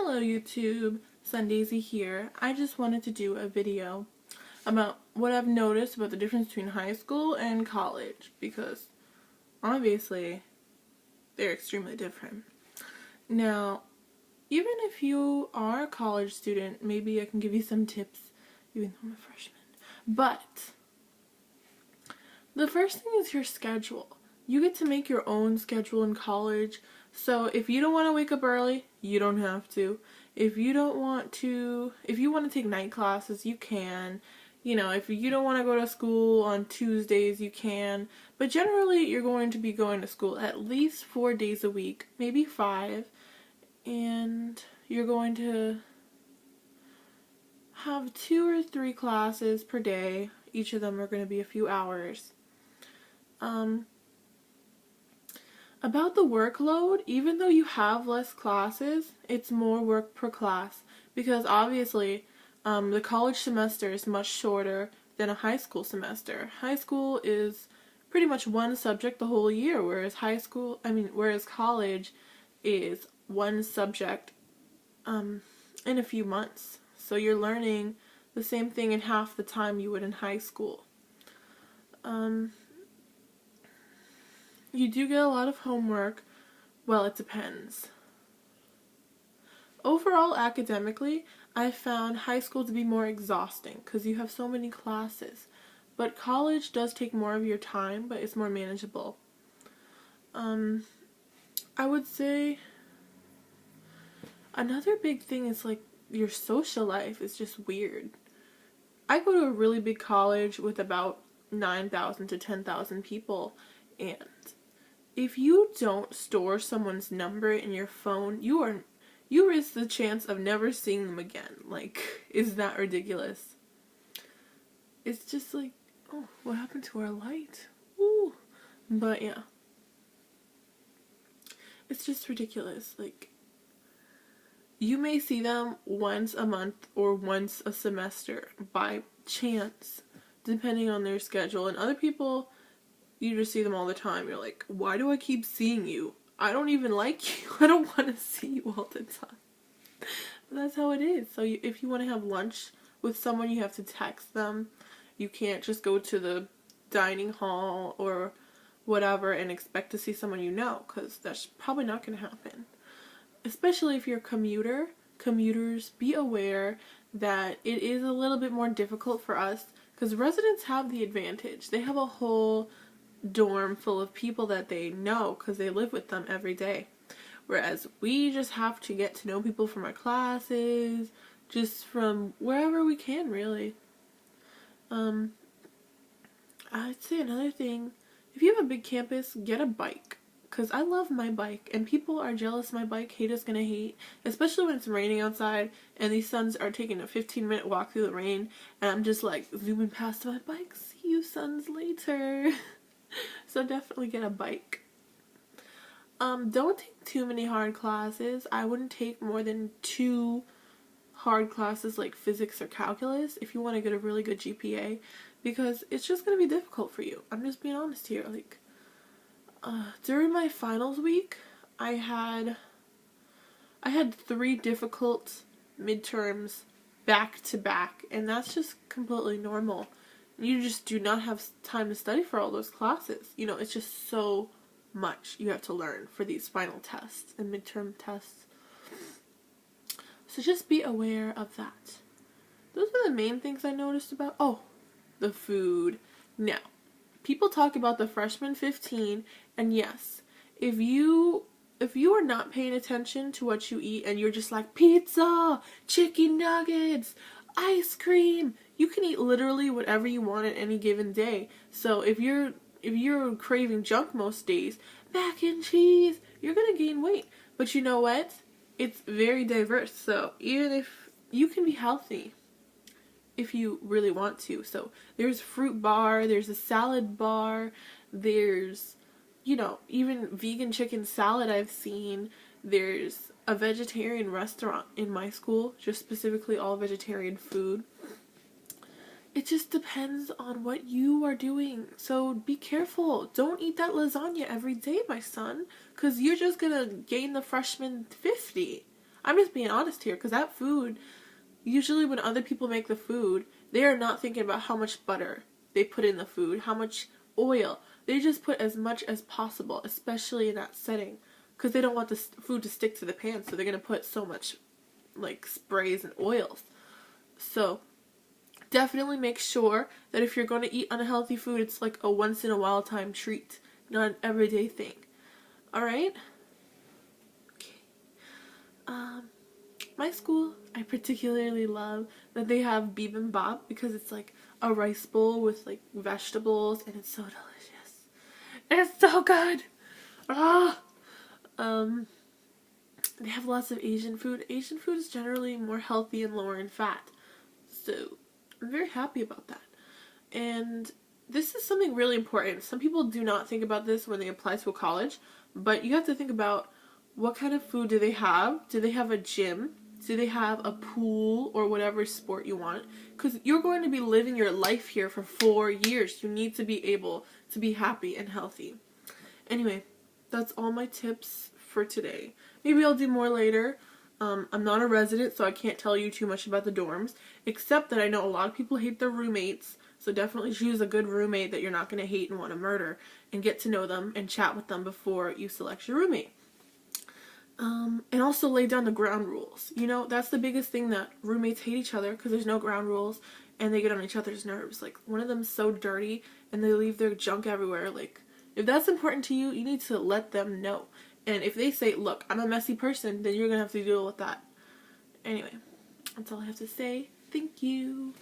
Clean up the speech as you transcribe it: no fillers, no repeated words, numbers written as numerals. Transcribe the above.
Hello YouTube, Sundaisy here. I just wanted to do a video about what I've noticed about the difference between high school and college, because obviously they're extremely different. Now, even if you are a college student, maybe I can give you some tips, even though I'm a freshman. But the first thing is your schedule. You get to make your own schedule in college. So if you don't want to wake up early, you don't have to. If you want to take night classes, you can. You know, if you don't want to go to school on Tuesdays, you can. But generally, you're going to be going to school at least 4 days a week, maybe 5. And you're going to have 2 or 3 classes per day. Each of them are going to be a few hours. About the workload, even though you have less classes, it's more work per class, because obviously the college semester is much shorter than a high school semester. High school is pretty much one subject the whole year, whereas college is one subject in a few months. So you're learning the same thing in half the time you would in high school. You do get a lot of homework. Well, it depends. Overall, academically, I found high school to be more exhausting because you have so many classes. But college does take more of your time, but it's more manageable. I would say another big thing is like your social life is just weird. I go to a really big college with about 9,000 to 10,000 people, and if you don't store someone's number in your phone, you risk the chance of never seeing them again. Like, is that ridiculous? It's just like, oh, what happened to our light? Ooh. But yeah. It's just ridiculous. Like, you may see them once a month or once a semester by chance, depending on their schedule. And other people, you just see them all the time. You're like, why do I keep seeing you? I don't even like you. I don't want to see you all the time. But that's how it is. So if you want to have lunch with someone, you have to text them. You can't just go to the dining hall or whatever and expect to see someone you know, because that's probably not going to happen. Especially if you're a commuter. Commuters, be aware that it is a little bit more difficult for us, because residents have the advantage. They have a whole dorm full of people that they know because they live with them every day, whereas we just have to get to know people from our classes, just from wherever we can, really. I'd say another thing, if you have a big campus, get a bike, because I love my bike, and people are jealous of my bike. Haters gonna hate, especially when it's raining outside and these sons are taking a 15-minute walk through the rain, and I'm just like zooming past my bike. See you sons later. So definitely get a bike. Don't take too many hard classes. I wouldn't take more than 2 hard classes like physics or calculus if you want to get a really good GPA, because it's just going to be difficult for you. I'm just being honest here. Like, during my finals week, I had 3 difficult midterms back to back, and that's just completely normal. You just do not have time to study for all those classes. You know, it's just so much you have to learn for these final tests and midterm tests. So just be aware of that. Those are the main things I noticed about. Oh, the food. Now, people talk about the freshman 15, and yes, if you are not paying attention to what you eat and you're just like pizza, chicken nuggets, ice cream, you can eat literally whatever you want at any given day. So if you're craving junk most days, mac and cheese, you're gonna gain weight. But you know what? It's very diverse. So even if you can be healthy if you really want to. So there's fruit bar, there's a salad bar, there's, you know, even vegan chicken salad I've seen. There's a vegetarian restaurant in my school, just specifically all vegetarian food. It just depends on what you are doing. So be careful. Don't eat that lasagna every day, my son, because you're just going to gain the freshman 50. I'm just being honest here, because that food, usually when other people make the food, they are not thinking about how much butter they put in the food, how much oil. They just put as much as possible, especially in that setting, because they don't want the food to stick to the pan, so they're going to put so much like sprays and oils. So definitely make sure that if you're going to eat unhealthy food, it's like a once in a while time treat, not an everyday thing. Alright? Okay. My school, I particularly love that they have bibimbap, because it's like a rice bowl with like vegetables, and it's so delicious. It's so good! Ah! They have lots of Asian food. Asian food is generally more healthy and lower in fat. So I'm very happy about that. And this is something really important. Some people do not think about this when they apply to a college, but you have to think about what kind of food do they have? Do they have a gym? Do they have a pool or whatever sport you want? Because you're going to be living your life here for 4 years. You need to be able to be happy and healthy. Anyway, that's all my tips for today. Maybe I'll do more later. I'm not a resident, so I can't tell you too much about the dorms, except that I know a lot of people hate their roommates, so definitely choose a good roommate that you're not going to hate and want to murder, and get to know them and chat with them before you select your roommate. And also lay down the ground rules. You know, that's the biggest thing, that roommates hate each other because there's no ground rules, and they get on each other's nerves. Like, one of them's so dirty, and they leave their junk everywhere. Like, if that's important to you, you need to let them know. And if they say, look, I'm a messy person, then you're going to have to deal with that. Anyway, that's all I have to say. Thank you.